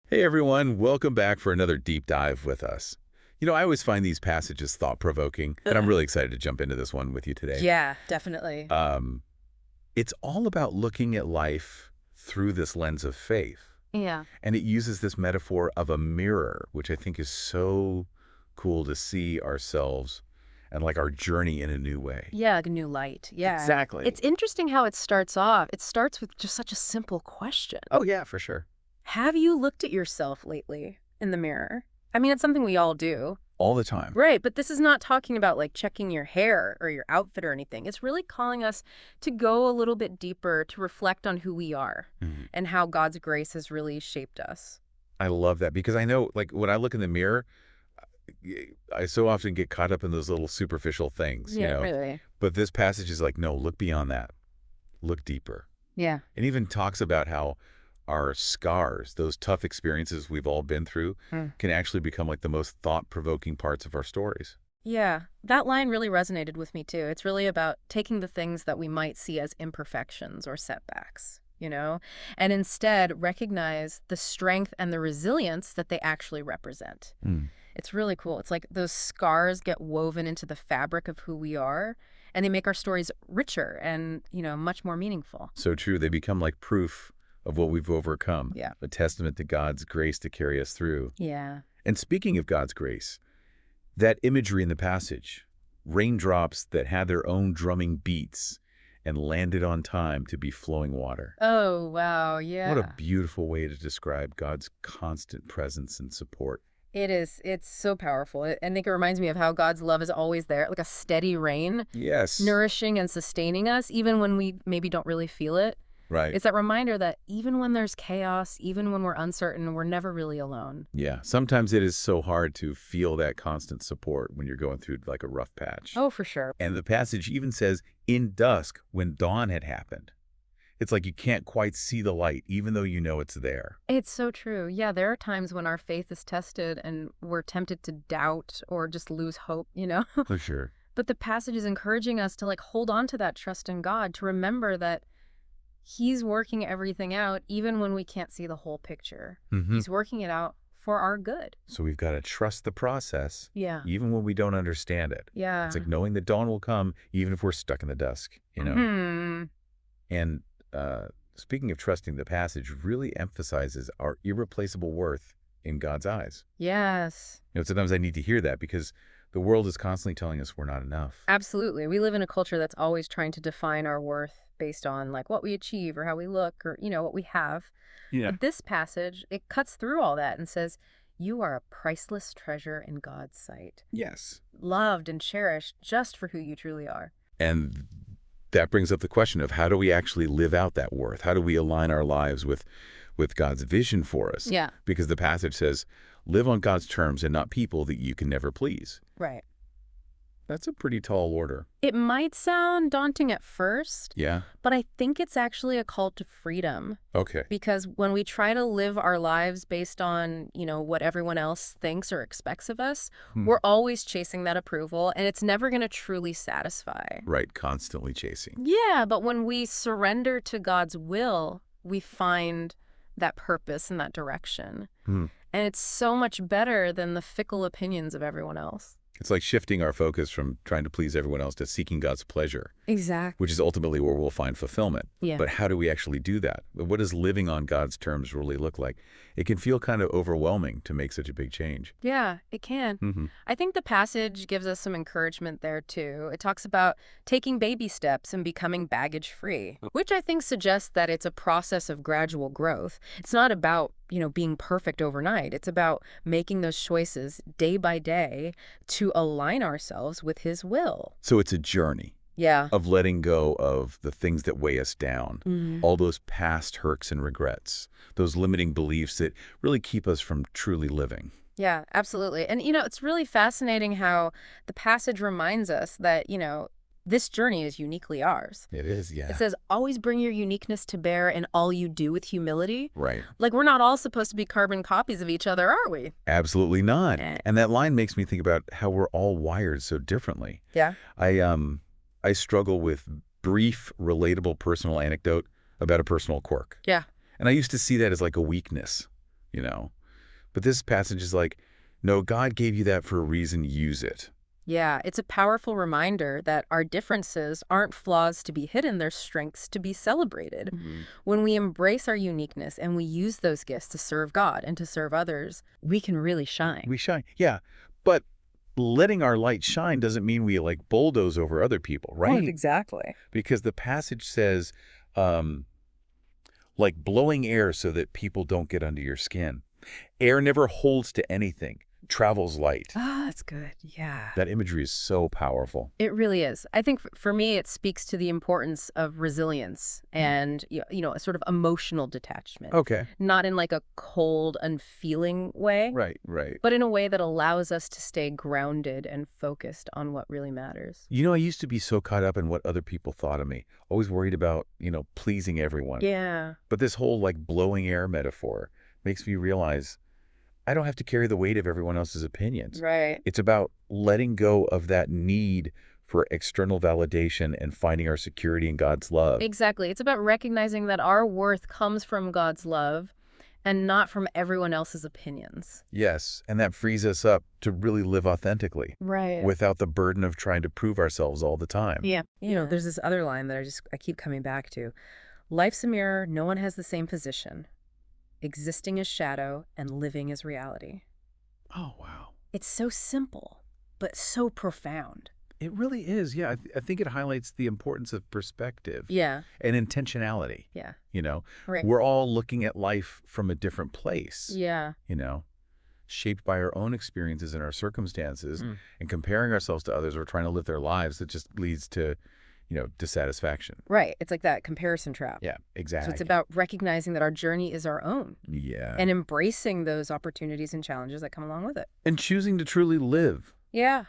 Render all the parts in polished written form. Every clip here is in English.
Hey everyone, welcome back for another deep dive with us. I always find these passages thought-provoking, and I'm really excited to jump into this one with you today. Yeah, definitely. Um, it's all about looking at life through this lens of faith, Yeah. and it uses this metaphor of a mirror, which I think is so cool to see ourselves and like our journey in a new way. Yeah, like a new light. Yeah. Exactly. It's interesting how it starts off. It starts with just such a simple question. Oh yeah, for sure. Have you looked at yourself lately in the mirror? I mean, it's something we all do. All the time. Right, but this is not talking about like checking your hair or your outfit or anything. It's really calling us to go a little bit deeper, to reflect on who we are Mhm. and how God's grace has really shaped us. I love that because I know, like, when I look in the mirror, I so often get caught up in those little superficial things, Yeah, really. But this passage is like, no, look beyond that. Look deeper. Yeah. It even talks about how our scars, those tough experiences we've all been through, Mm. can actually become like the most thought-provoking parts of our stories. Yeah, that line really resonated with me too. It's really about taking the things that we might see as imperfections or setbacks, and instead recognize the strength and the resilience that they actually represent. Mm. It's really cool. It's like those scars get woven into the fabric of who we are, and they make our stories richer and, much more meaningful. So true. They become like proof of what we've overcome, Yeah. a testament to God's grace to carry us through. Yeah. And speaking of God's grace, that imagery in the passage, raindrops that had their own drumming beats and landed on time to be flowing water. Oh, wow. What a Yeah. beautiful way to describe God's constant presence and support. It is. It's so powerful. I think it reminds me of how God's love is always there, like a steady rain, Yes. nourishing and sustaining us, even when we maybe don't really feel it. Right. It's that reminder that even when there's chaos, even when we're uncertain, we're never really alone. Yeah. Sometimes it is so hard to feel that constant support when you're going through like a rough patch. Oh, for sure. And the passage even says, in dusk, when dawn had happened. It's like you can't quite see the light, even though you know it's there. It's so true. Yeah, there are times when our faith is tested and we're tempted to doubt or just lose hope. For sure. But the passage is encouraging us to like hold on to that trust in God, to remember that He's working everything out even when we can't see the whole picture. He's working it out for our good. So we've got to trust the process, Yeah. even when we don't understand it. Yeah. It's like knowing that dawn will come, even if we're stuck in the dusk. Hmm. And speaking of trusting the passage, really emphasizes our irreplaceable worth in God's eyes. Yes. Sometimes I need to hear that because the world is constantly telling us we're not enough. Absolutely. We live in a culture that's always trying to define our worth based on like what we achieve or how we look or, what we have. Yeah. But this passage, it cuts through all that and says, you are a priceless treasure in God's sight, Yes. loved and cherished just for who you truly are. And that brings up the question of how do we actually live out that worth? How do we align our lives with God's vision for us? Yeah. Because the passage says, live on God's terms and not people that you can never please. Right. That's a pretty tall order. It might sound daunting at first, Yeah? but I think it's actually a call to freedom. Okay. Because when we try to live our lives based on, what everyone else thinks or expects of us, we're always chasing that approval, and it's never going to truly satisfy. Right, constantly chasing. Yeah, but when we surrender to God's will, we find that purpose and that direction. And it's so much better than the fickle opinions of everyone else. It's like shifting our focus from trying to please everyone else to seeking God's pleasure, Exactly. which is ultimately where we'll find fulfillment. Yeah. But how do we actually do that? What does living on God's terms really look like? It can feel kind of overwhelming to make such a big change. Yeah, it can. I think the passage gives us some encouragement there, too. It talks about taking baby steps and becoming baggage-free, which I think suggests that it's a process of gradual growth. It's not about, being perfect overnight. It's about making those choices day by day to align ourselves with His will. So it's a journey Yeah. of letting go of the things that weigh us down, Mhm. all those past hurts and regrets, those limiting beliefs that really keep us from truly living. Yeah, absolutely. And, it's really fascinating how the passage reminds us that, this journey is uniquely ours. It is, yeah. It says, always bring your uniqueness to bear in all you do with humility. Right. Like, we're not all supposed to be carbon copies of each other, are we? Absolutely not. Eh. And that line makes me think about how we're all wired so differently. Yeah. I struggle with brief, relatable personal anecdote about a personal quirk. Yeah. And I used to see that as like a weakness, you know. But this passage is like, no, God gave you that for a reason, use it. Yeah, it's a powerful reminder that our differences aren't flaws to be hidden, they're strengths to be celebrated. When we embrace our uniqueness and we use those gifts to serve God and to serve others, we can really shine. We shine. Yeah. But letting our light shine doesn't mean we like bulldoze over other people, right? Exactly. Because the passage says, like blowing air so that people don't get under your skin. Air never holds to anything, travels light. Ah, that's good. Yeah. That imagery is so powerful. It really is. I think for me, it speaks to the importance of resilience and, a sort of emotional detachment. Okay. Not in like a cold, unfeeling way, Right, right. but in a way that allows us to stay grounded and focused on what really matters. You know, I used to be so caught up in what other people thought of me, always worried about, pleasing everyone. Yeah. But this whole like blowing air metaphor makes me realize I don't have to carry the weight of everyone else's opinions. Right. It's about letting go of that need for external validation and finding our security in God's love. Exactly. It's about recognizing that our worth comes from God's love and not from everyone else's opinions. Yes, and that frees us up to really live authentically Right. without the burden of trying to prove ourselves all the time. Yeah. There's this other line that I keep coming back to. Life's a mirror. No one has the same position. Existing is shadow and living is reality. Oh, wow. It's so simple, but so profound. It really is. Yeah, I think it highlights the importance of perspective Yeah. and intentionality. Yeah. Right. We're all looking at life from a different place. Yeah. Shaped by our own experiences and our circumstances, and comparing ourselves to others or trying to live their lives, that just leads to, dissatisfaction. Right. It's like that comparison trap. Yeah, exactly. So it's about recognizing that our journey is our own. Yeah. And embracing those opportunities and challenges that come along with it. And choosing to truly live, Yeah.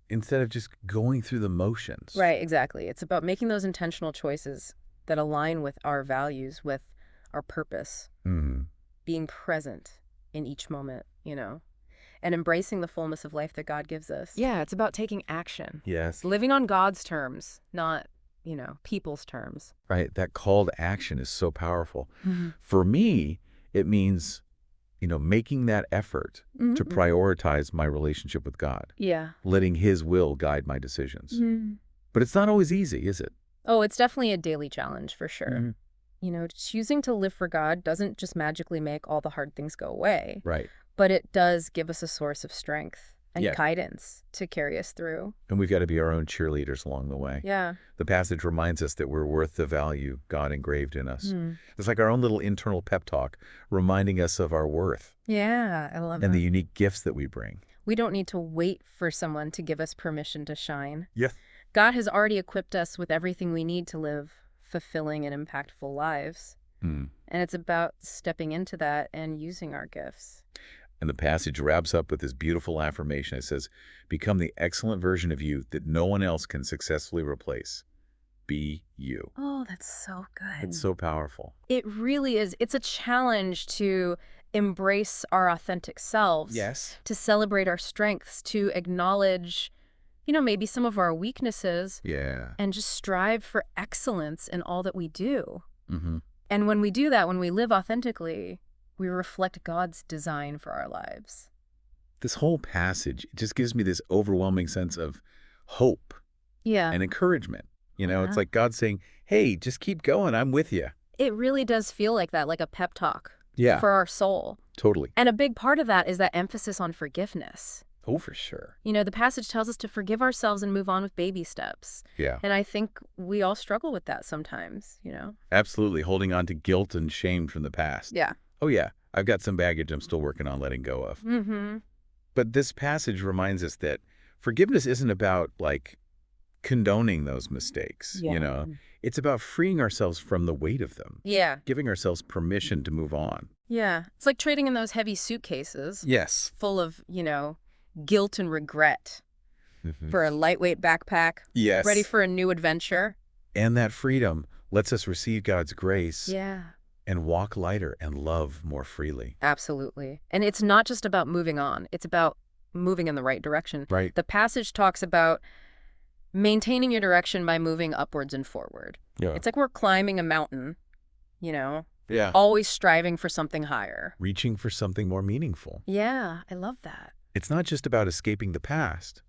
instead of just going through the motions. Right, exactly. It's about making those intentional choices that align with our values, with our purpose, being present in each moment, and embracing the fullness of life that God gives us. Yeah, it's about taking action. Yes. Living on God's terms, not, people's terms. Right. That call to action is so powerful. For me, it means, making that effort to prioritize my relationship with God. Yeah. Letting His will guide my decisions. But it's not always easy, is it? Oh, it's definitely a daily challenge for sure. Choosing to live for God doesn't just magically make all the hard things go away. Right. But it does give us a source of strength and Yeah. guidance to carry us through. And we've got to be our own cheerleaders along the way. Yeah. The passage reminds us that we're worth the value God engraved in us. It's like our own little internal pep talk, reminding us of our worth Yeah, I love and that. the unique gifts that we bring. We don't need to wait for someone to give us permission to shine. Yes. God has already equipped us with everything we need to live fulfilling and impactful lives. And it's about stepping into that and using our gifts. And the passage wraps up with this beautiful affirmation. It says, become the excellent version of you that no one else can successfully replace. Be you. Oh, that's so good. It's so powerful. It really is. It's a challenge to embrace our authentic selves. Yes. To celebrate our strengths, to acknowledge, maybe some of our weaknesses. Yeah. And just strive for excellence in all that we do. Mm-hmm. And when we do that, when we live authentically, we reflect God's design for our lives. This whole passage just gives me this overwhelming sense of hope Yeah. and encouragement. It's like God saying, hey, just keep going. I'm with you. It really does feel like that, like a pep talk. Yeah. For our soul. Totally. And a big part of that is that emphasis on forgiveness. Oh, for sure. The passage tells us to forgive ourselves and move on with baby steps. Yeah. And I think we all struggle with that sometimes, Absolutely. Holding on to guilt and shame from the past. Yeah. Oh, yeah. I've got some baggage I'm still working on letting go of. But this passage reminds us that forgiveness isn't about, condoning those mistakes, It's about freeing ourselves from the weight of them. Yeah. Giving ourselves permission to move on. Yeah. It's like trading in those heavy suitcases. Yes. Full of, guilt and regret for a lightweight backpack. Yes. Ready for a new adventure. And that freedom lets us receive God's grace. Yeah. And walk lighter and love more freely. Absolutely. And it's not just about moving on. It's about moving in the right direction. Right. The passage talks about maintaining your direction by moving upwards and forward. Yeah. It's like we're climbing a mountain, Yeah. Always striving for something higher. Reaching for something more meaningful. Yeah, I love that. It's not just about escaping the past,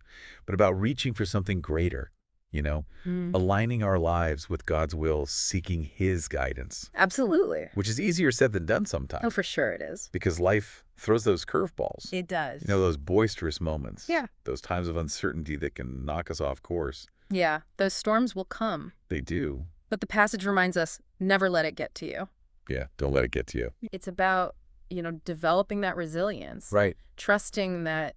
but about reaching for something greater, you know, aligning our lives with God's will, seeking His guidance. Absolutely. Which is easier said than done sometimes. Oh, for sure it is. Because life throws those curveballs. It does. You know, those boisterous moments. Yeah. Those times of uncertainty that can knock us off course. Yeah, those storms will come. They do. But the passage reminds us, never let it get to you. Yeah, don't let it get to you. It's about, developing that resilience. Right. Trusting that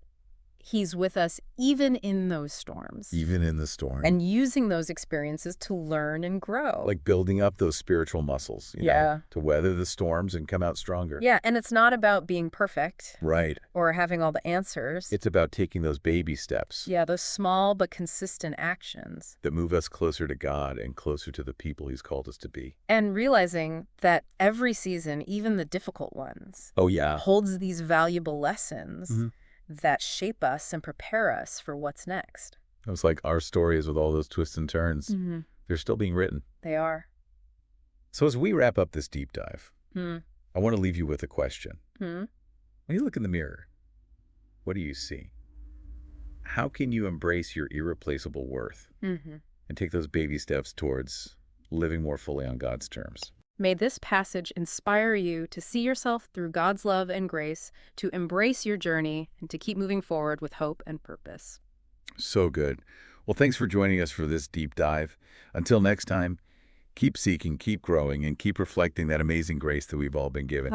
He's with us even in those storms. Even in the storm. And using those experiences to learn and grow. Like building up those spiritual muscles, you know, to weather the storms and come out stronger. Yeah, and it's not about being perfect. Right. Or having all the answers. It's about taking those baby steps. Yeah, those small but consistent actions. That move us closer to God and closer to the people He's called us to be. And realizing that every season, even the difficult ones, oh yeah, holds these valuable lessons that shape us and prepare us for what's next. It's like our stories with all those twists and turns. They're still being written. They are. So as we wrap up this deep dive, I want to leave you with a question. When you look in the mirror, what do you see? How can you embrace your irreplaceable worth and take those baby steps towards living more fully on God's terms? May this passage inspire you to see yourself through God's love and grace, to embrace your journey, and to keep moving forward with hope and purpose. So good. Well, thanks for joining us for this deep dive. Until next time, keep seeking, keep growing, and keep reflecting that amazing grace that we've all been given.